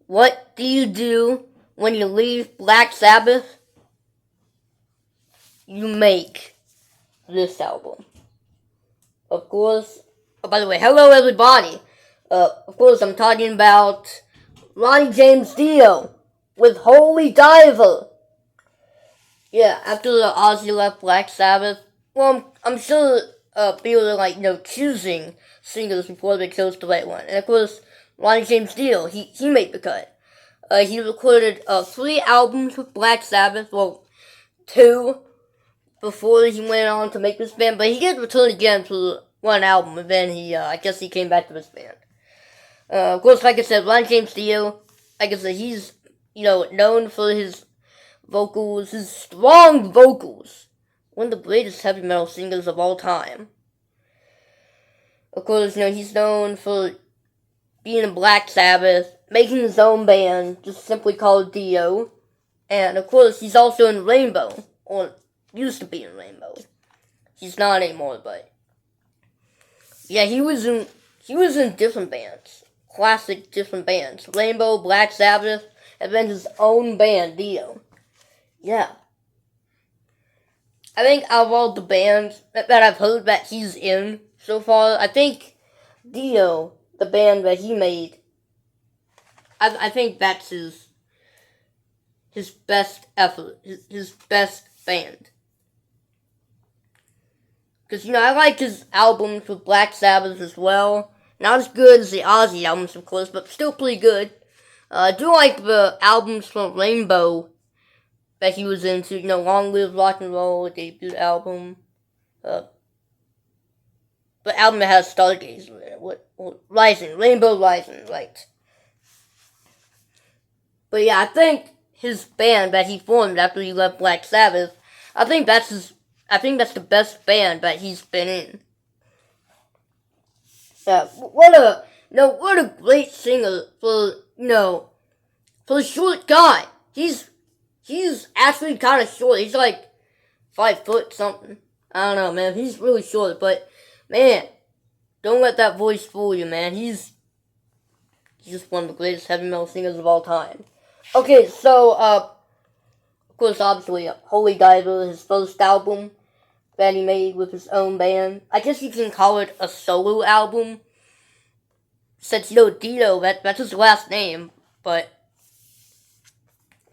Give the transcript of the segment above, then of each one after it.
What do you do when you leave Black Sabbath? You make this album. Of course. Oh, by the way, hello everybody. Of course, I'm talking about Ronnie James Dio with Holy Diver. Yeah, after the Ozzy left Black Sabbath, well, I'm sure people are choosing singles before they chose the right one. And of course, Ronnie James Dio, he made the cut. He recorded 3 albums with Black Sabbath, well, 2 before he went on to make this band, but he did return again for 1 album, and then I guess he came back to this band. Of course, like I said, Ronnie James Dio, like I said, he's, known for his vocals, his strong vocals. One of the greatest heavy metal singers of all time. Of course, he's known for being in Black Sabbath, making his own band, just simply called Dio. And of course, he's also in Rainbow, or used to be in Rainbow. He's not anymore, but yeah, he was in different bands, classic different bands, Rainbow, Black Sabbath, and then his own band, Dio. Yeah. I think out of all the bands that I've heard that he's in so far, I think Dio, the band that he made, I think that's his best effort, his best band. Because, I like his albums with Black Sabbath as well. Not as good as the Ozzy albums, of course, but still pretty good. I do like the albums from Rainbow that he was into, Long Live Rock and Roll, debut album. The album that has Stargazer in it. Rising, Rainbow Rising, right. But yeah, I think his band that he formed after he left Black Sabbath, I think that's the best band that he's been in. Yeah, what a great singer for a short guy. He's actually kind of short. He's like 5 foot something. I don't know, man. He's really short, but man, don't let that voice fool you, man. He's just one of the greatest heavy metal singers of all time. Okay, so of course, obviously, Holy Diver, his first album that he made with his own band. I guess you can call it a solo album, since Dio, that's his last name, but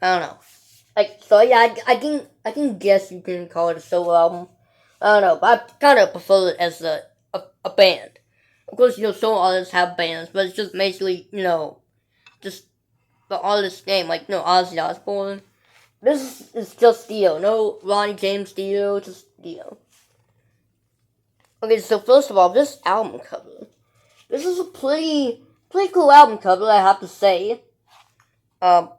I don't know. So yeah, I can guess you can call it a solo album. I don't know, but I kind of prefer it as a band. Of course, solo artists have bands, but it's just basically, just the artist's name, like, Ozzy Osbourne. This is just Dio, no Ronnie James Dio, just Dio. Okay, so first of all, this album cover. This is a pretty cool album cover, I have to say. Now,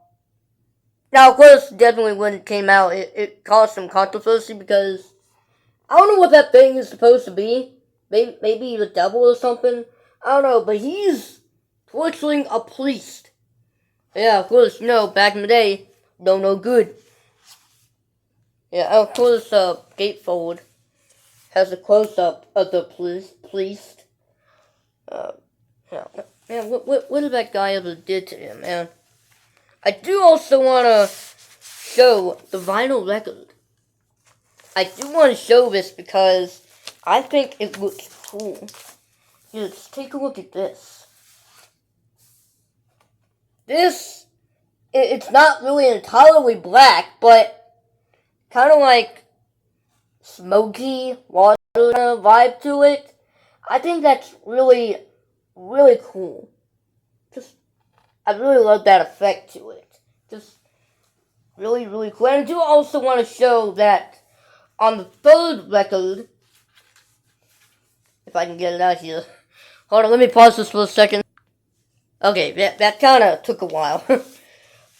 of course, definitely when it came out, it caused some controversy because I don't know what that thing is supposed to be. Maybe the devil or something. I don't know, but he's torturing a priest. Yeah, of course, back in the day, no good. Yeah, of course, Gatefold has a close-up of the priest. Man, what did that guy ever did to him, man? I do also want to show the vinyl record. I do want to show this because I think it looks cool. Let's take a look at this. It's not really entirely black, but kind of like smoky water vibe to it. I think that's really, really cool. I really love that effect to it. Just really, really cool. And I do also want to show that on the third record, if I can get it out here. Hold on, let me pause this for a second. Okay, that kind of took a while.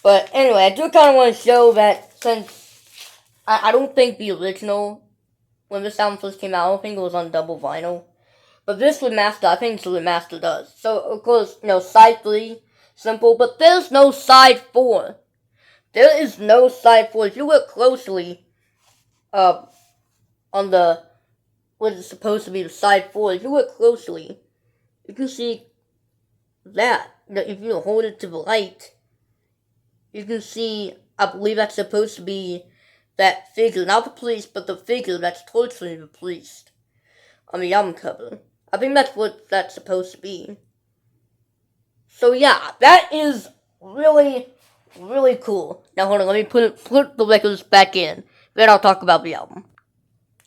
But anyway, I do kind of want to show that since I don't think the original, when this album first came out, I don't think it was on double vinyl. But this remaster, I think the remaster does. So, of course, side 3, simple, but there's no side 4. There is no side 4. If you look closely, on what is supposed to be the side 4, if you look closely, you can see that if you hold it to the light, you can see, I believe that's supposed to be that figure, not the police, but the figure that's torturing the police on the album cover. I think that's what that's supposed to be. So yeah, that is really, really cool. Now hold on, let me put the records back in. Then I'll talk about the album.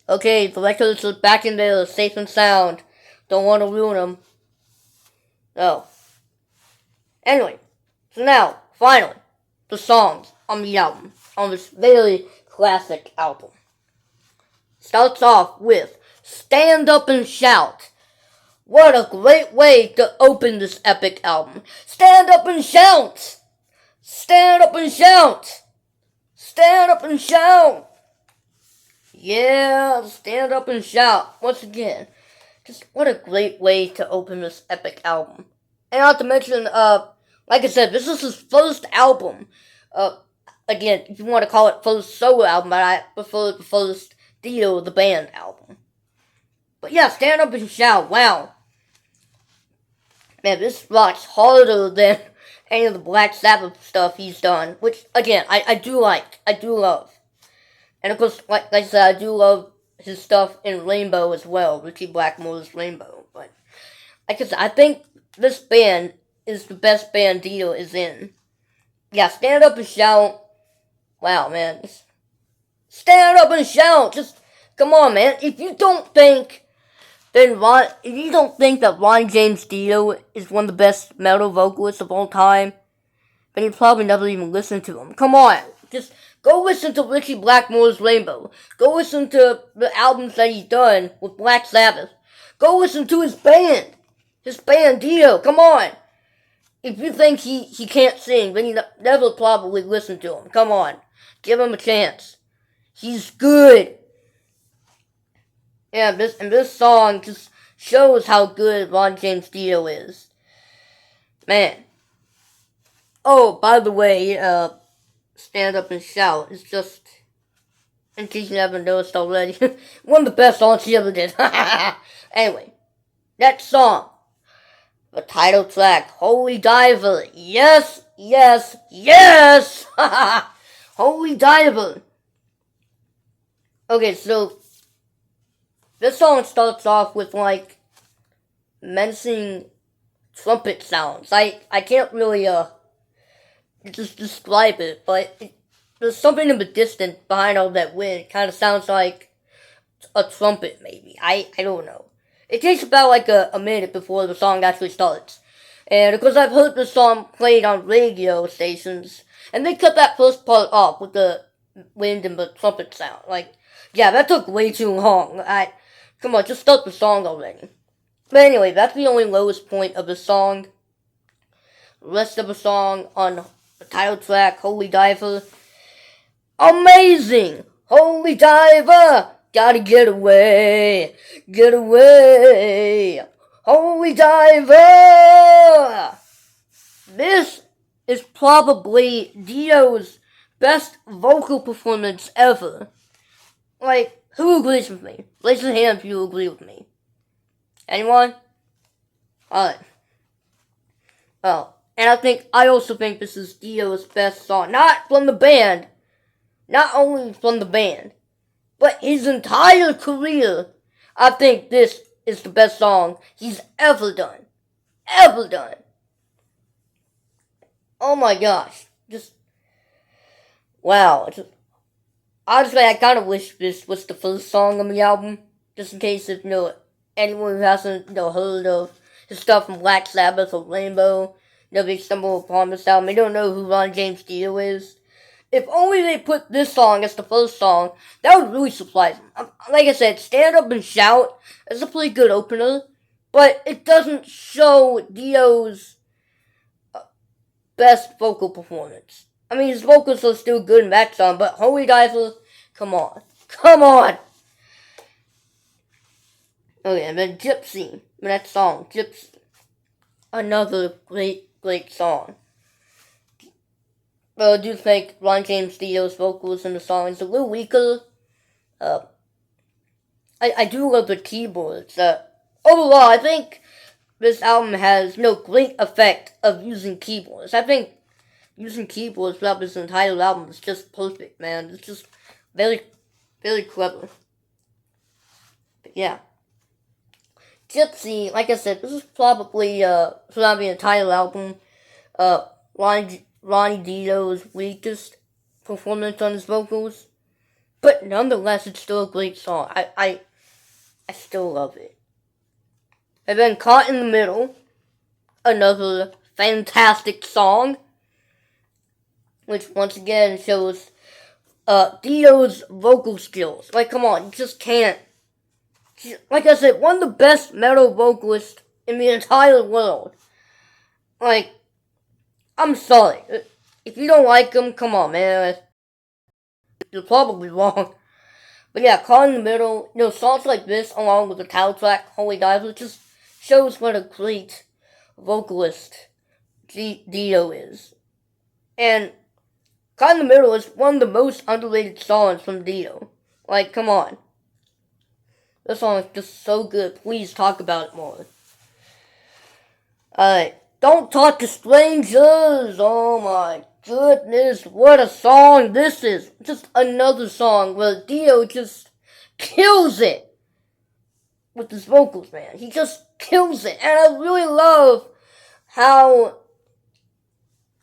Okay, the records are back in there, safe and sound. Don't want to ruin them. Oh. Anyway, so now, finally, the songs on the album, on this very classic album. Starts off with Stand Up and Shout. What a great way to open this epic album. Stand up and shout! Stand up and shout! Stand up and shout! Yeah, stand up and shout. Once again, just what a great way to open this epic album. And not to mention, like I said, this is his first album. Again, if you want to call it first solo album, but I prefer the first Dio the Band album. But yeah, Stand Up and Shout, wow. Man, this rocks harder than any of the Black Sabbath stuff he's done, which, again, I do like, I do love. And of course, like I said, I do love his stuff in Rainbow as well, Richie Blackmore's Rainbow. But, like I said, I think this band is the best band Dio is in. Yeah, Stand Up and Shout. Wow, man. Stand up and shout. Just, come on, man. If you don't think that Ron James Dio is one of the best metal vocalists of all time, then you probably never even listened to him. Come on. Just go listen to Richie Blackmore's Rainbow. Go listen to the albums that he's done with Black Sabbath. Go listen to his band. His band, Dio. Come on. If you think he can't sing, then you never probably listen to him. Come on. Give him a chance. He's good. Yeah, this song just shows how good Ron James Dio is. Man. Oh, by the way, Stand Up and Shout is just, in case you haven't noticed already, one of the best songs he ever did. Anyway, next song. The title track, Holy Diver. Yes, yes, yes! Holy Diver. Okay, so this song starts off with, like, menacing trumpet sounds. I can't really, just describe it, but there's something in the distance behind all that wind. It kind of sounds like a trumpet, maybe. I don't know. It takes about, like, a minute before the song actually starts. And, of course, I've heard this song played on radio stations, and they cut that first part off with the wind and the trumpet sound. Like, yeah, that took way too long. Come on, just start the song already. But anyway, that's the only lowest point of the song. The rest of the song on the title track, Holy Diver. Amazing! Holy Diver! Gotta get away! Get away! Holy Diver! This is probably Dino's best vocal performance ever. Like, who agrees with me? Raise your hand if you agree with me. Anyone? Alright. Oh, and I also think this is Dino's best song. Not from the band. Not only from the band. But his entire career. I think this is the best song he's ever done. Ever done. Oh my gosh. Just, wow. Honestly, I kind of wish this was the first song on the album. Just in case if, anyone who hasn't, heard of his stuff from Black Sabbath or Rainbow, they stumble upon this album. They don't know who Ron James Dio is. If only they put this song as the first song, that would really surprise them. Like I said, Stand Up and Shout is a pretty good opener, but it doesn't show Dio's best vocal performance. I mean, his vocals are still good in that song, but Holy Diver, come on. Come on! Okay, and then Gypsy, the next song, Gypsy. Another great song. But I do think Ron James Dio's vocals in the song is a little weaker. I do love the keyboards. Overall, I think this album has no great effect of using keyboards. I think using keyboards throughout this entire album is just perfect, man. It's just very, very clever. But yeah. Gypsy, like I said, this is probably throughout the entire album, Ronnie Dino's weakest performance on his vocals. But nonetheless, it's still a great song. I still love it. And then Caught in the Middle, another fantastic song, which once again shows Dino's vocal skills. Like, come on, you just can't. Like I said, one of the best metal vocalists in the entire world. Like, I'm sorry. If you don't like him, come on, man. You're probably wrong. But yeah, Caught in the Middle, songs like this, along with the title track, Holy Diver, just shows what a great vocalist Dino is. And Caught in the Middle is one of the most underrated songs from Dino. Like, come on. This song is just so good. Please talk about it more. Alright. Don't Talk to Strangers. Oh my goodness. What a song this is. Just another song where Dino just kills it with his vocals, man. He just kills it. And I really love how,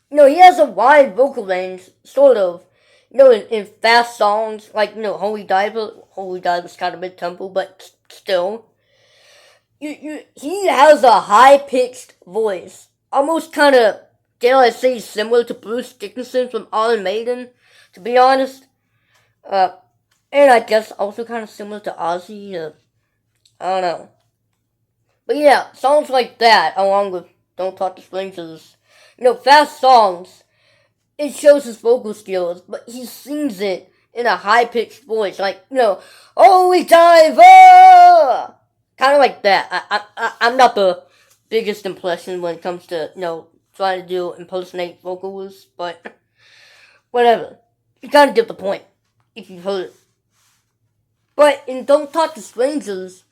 he has a wide vocal range, sort of. In fast songs, like, Holy Diver. Holy Diver's kind of mid-tempo, but still. He has a high-pitched voice. Almost kind of, dare I say, similar to Bruce Dickinson from Iron Maiden, to be honest. And I guess also kind of similar to Ozzy. I don't know. But yeah, songs like that, along with Don't Talk to Strangers, fast songs, it shows his vocal skills, but he sings it in a high-pitched voice, like, Holy Diver! Kind of like that. I'm not the biggest impression when it comes to, trying to do impersonate vocals, but whatever. You kind of get the point, if you've heard it. But in Don't Talk to Strangers,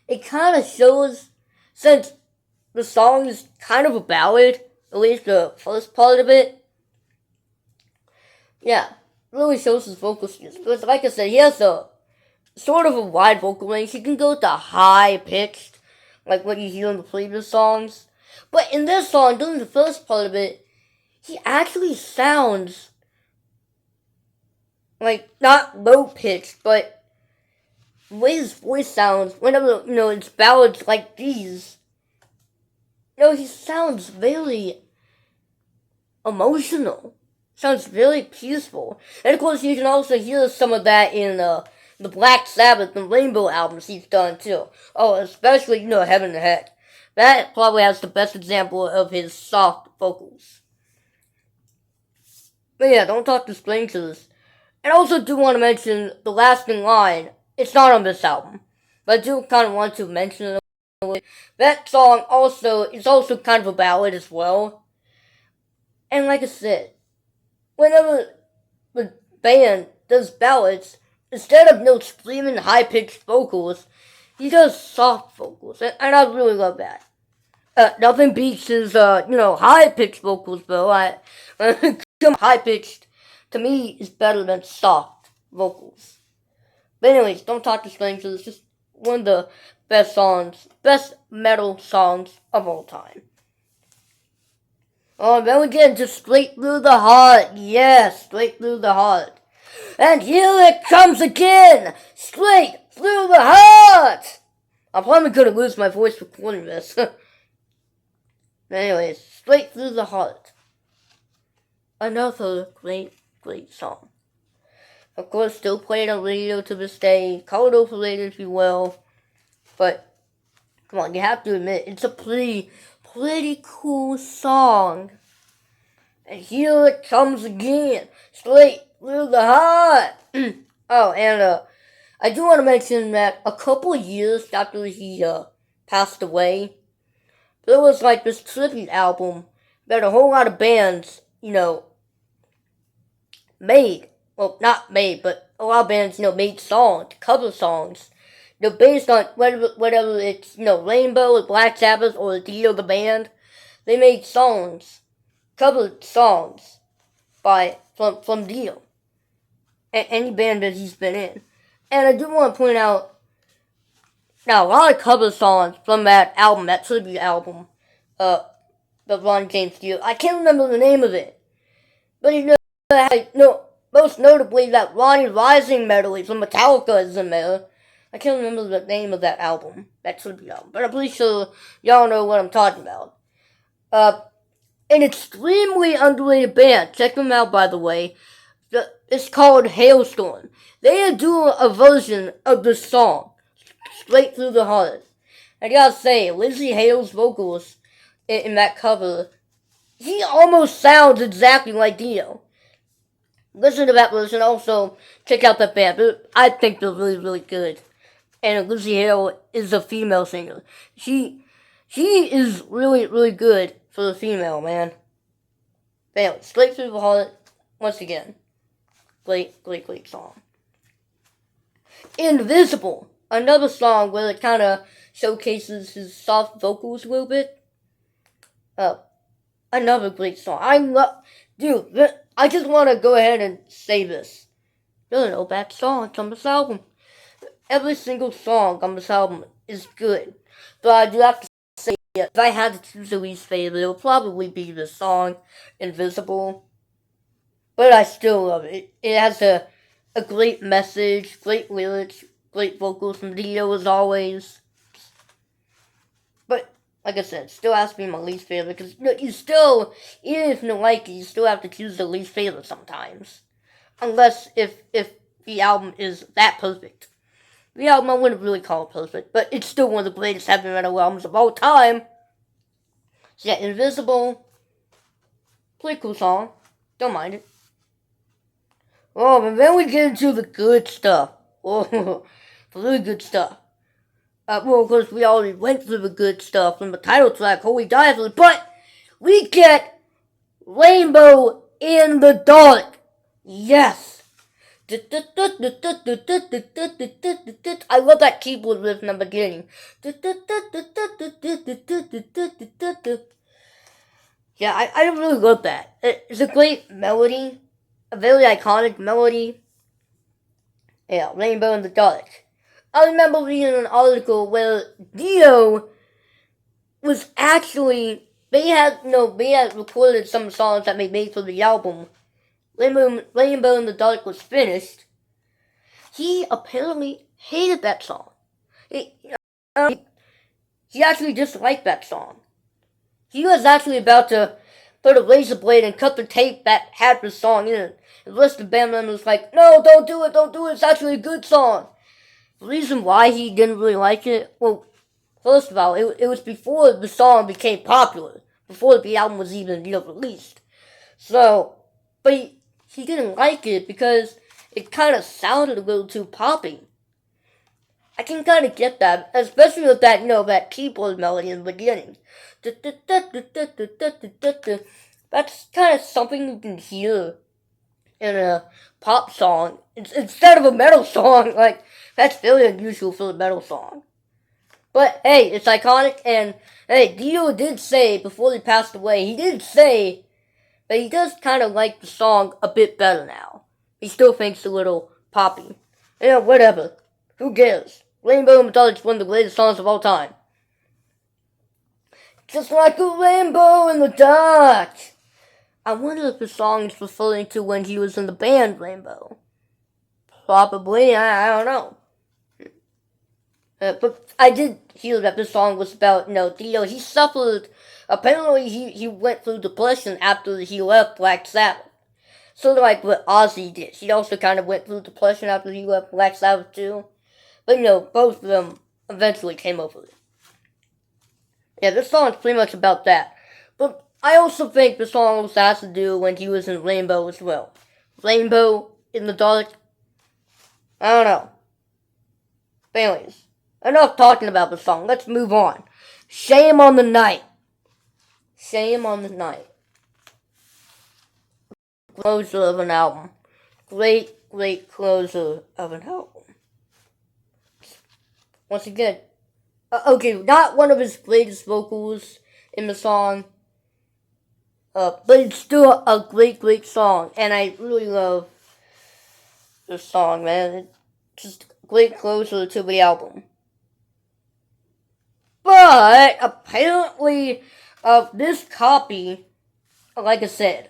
it kind of shows, since the song is kind of a ballad, at least the first part of it, yeah, really shows his vocal skills. Because, like I said, he has a sort of a wide vocal range. He can go to high pitched, like what you hear in the previous songs. But in this song, during the first part of it, he actually sounds like not low pitched, but the way his voice sounds whenever it's ballads like these. He sounds very emotional. Sounds really peaceful. And of course you can also hear some of that in the Black Sabbath and Rainbow albums he's done too. Oh, especially, Heaven and Heck. That probably has the best example of his soft vocals. But yeah, Don't Talk to Strangers. And I also do want to mention The Lasting Line. It's not on this album, but I do kind of want to mention it a little bit. That song is also kind of a ballad as well. And like I said, whenever the band does ballads, instead of screaming high-pitched vocals, he does soft vocals, and I really love that. Nothing beats his, high-pitched vocals, though. High-pitched, to me, is better than soft vocals. But anyways, Don't Talk to Strangers is just one of the best metal songs of all time. Oh, then we get into Straight Through the Heart. Yes, Straight Through the Heart. And here it comes again! Straight Through the Heart! I'm probably gonna lose my voice recording this. Anyways, Straight Through the Heart. Another great song. Of course, still played on radio to this day. Call it overrated if you will. But, come on, you have to admit, it's a pretty cool song. And here it comes again. Straight Through the Heart. Oh, and I do want to mention that a couple of years after he passed away, there was like this tribute album that a whole lot of bands, made. Well, not made, but a lot of bands, made songs, cover songs. Based on whatever it's, Rainbow or Black Sabbath or Dio the band. They made songs, covered songs from Dio. Any band that he's been in. And I do want to point out, now a lot of cover songs from that album, that tribute album, that Ron James Dio. I can't remember the name of it, but most notably that Ronnie Rising medley from Metallica is in there. I can't remember the name of that album, that tribute album, but I'm pretty sure y'all know what I'm talking about. An extremely underrated band. Check them out, by the way. It's called Hailstorm. They are doing a version of the song, Straight Through the Heart. I gotta say, Lizzie Hale's vocals in that cover, he almost sounds exactly like Dio. Listen to that version. Also, check out that band. I think they're really, really good. And Lizzie Hale is a female singer. She is really, really good for the female, man. But anyway, Straight Through the Heart, once again. Great song. Invisible, another song where it kind of showcases his soft vocals a little bit. Another great song. I just want to go ahead and say this. There are no bad songs on this album. Every single song on this album is good. But I do have to say, if I had to choose a least favorite, it would probably be the song Invisible. But I still love it. It has a great message, great lyrics, great vocals from Dio as always. But, like I said, still has to be my least favorite. Because you still, even if you don't like it, you still have to choose the least favorite sometimes. Unless if the album is that perfect. The album I wouldn't really call it perfect. But it's still one of the greatest heavy metal albums of all time. So yeah, Invisible. Pretty cool song. Don't mind it. Oh, and then we get into the good stuff. Oh, the really good stuff. Well, of course, we already went through the good stuff from the title track, Holy Diver, but we get Rainbow in the Dark. Yes. I love that keyboard riff in the beginning. Yeah, I really love that. It's a great melody. A very iconic melody. Yeah, Rainbow in the Dark. I remember reading an article where Dio was actually, they had recorded some songs that they made for the album. Rainbow in the Dark was finished. He apparently hated that song. He actually disliked that song. He was actually about to put a razor blade and cut the tape that had the song in it. The rest of the band members was like, no, don't do it, it's actually a good song. The reason why he didn't really like it, well, first of all, it was before the song became popular, before the album was even released. So, but he didn't like it because it kind of sounded a little too poppy. I can kind of get that, especially with that, that keyboard melody in the beginning. That's kind of something you can hear in a pop song instead of a metal song. Like, that's very unusual for a metal song. But hey, it's iconic, and hey, Dio did say before he passed away, he did say that he does kind of like the song a bit better now. He still thinks it's a little poppy. Whatever. Who cares? Rainbow in the Dark is one of the greatest songs of all time. Just like a rainbow in the dark. I wonder if the song is referring to when he was in the band Rainbow. Probably, I don't know. But I did hear that this song was about, Dio. He suffered, apparently he went through depression after he left Black Sabbath. Sort of like what Ozzy did. He also kind of went through depression after he left Black Sabbath too. But both of them eventually came over it. Yeah, this song is pretty much about that. But I also think the song also has to do when he was in Rainbow as well. Rainbow in the Dark. I don't know. But anyways, enough talking about the song. Let's move on. Shame on the Night. Shame on the Night. Closer of an album. Great closer of an album. Once again, okay, not one of his greatest vocals in the song. But it's still a great song, and I really love this song, man. It's just a great closer to the album. But apparently, this copy, like I said,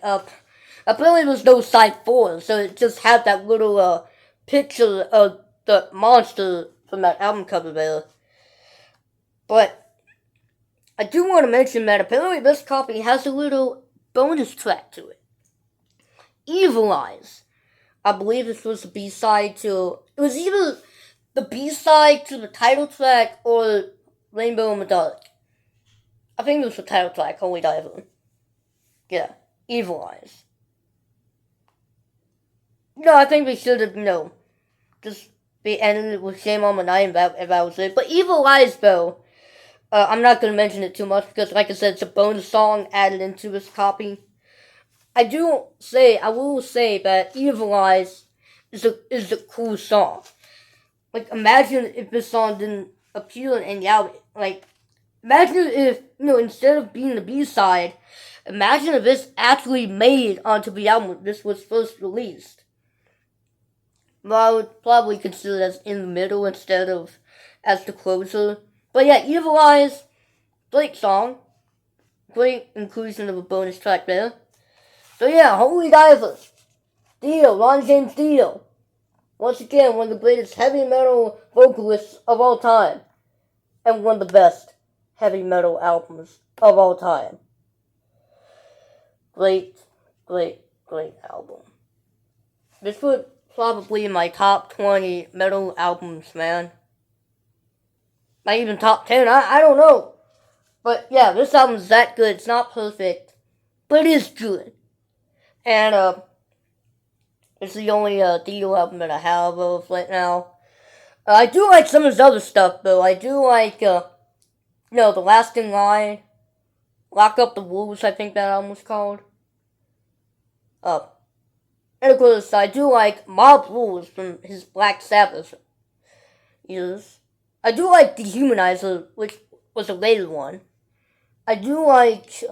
apparently there's no side 4, so it just had that little picture of the monster from that album cover there. But I do want to mention that apparently this copy has a little bonus track to it. Evil Eyes. I believe this was the B-side to... It was either the B-side to the title track or Rainbow in the Dark. I think it was the title track, Holy Diver. Yeah, Evil Eyes. No, I think they should have, just be ended it with Shame on the Night if that was it. But Evil Eyes, though, I'm not going to mention it too much because, like I said, it's a bonus song added into this copy. I will say that Evil Eyes is a cool song. Like, imagine if this song didn't appear in any album. Like, imagine if, instead of being the B-side, imagine if this actually made onto the album when this was first released. Well, I would probably consider it as in the middle instead of as the closer. But yeah, Evil Eyes, great song. Great inclusion of a bonus track there. So yeah, Holy Diver, Dio, Ron James Dio. Once again, one of the greatest heavy metal vocalists of all time. And one of the best heavy metal albums of all time. Great album. This was probably in my top 20 metal albums, man. Not even top 10, I don't know. But yeah, this album's that good. It's not perfect, but it is good. And it's the only Dio album that I have of right now. I do like some of his other stuff, though. I do like, The Last in Line, Lock Up the Wolves, I think that album was called. And of course, I do like Mob Rules from his Black Sabbath years. I do like Dehumanizer, which was a later one. I do like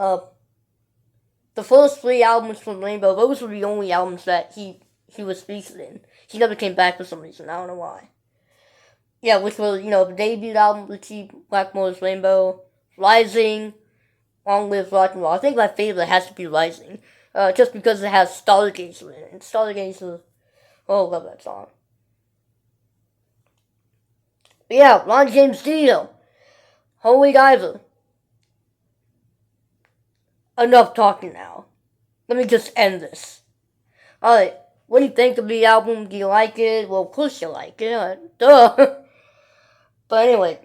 the first 3 albums from Rainbow. Those were the only albums that he was featured in. He never came back for some reason. I don't know why. Yeah, which was, the debut album, Richie Blackmore's Rainbow, Rising, Long Live Rock and Roll. I think my favorite has to be Rising. Just because it has Stargazer in it. And Stargazer, I love that song. But yeah, Ron James Dio, Holy Diver. Enough talking now. Let me just end this. Alright, what do you think of the album? Do you like it? Well, of course you like it. Duh. But anyway,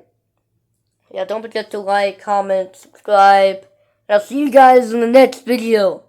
yeah, don't forget to like, comment, subscribe. And I'll see you guys in the next video.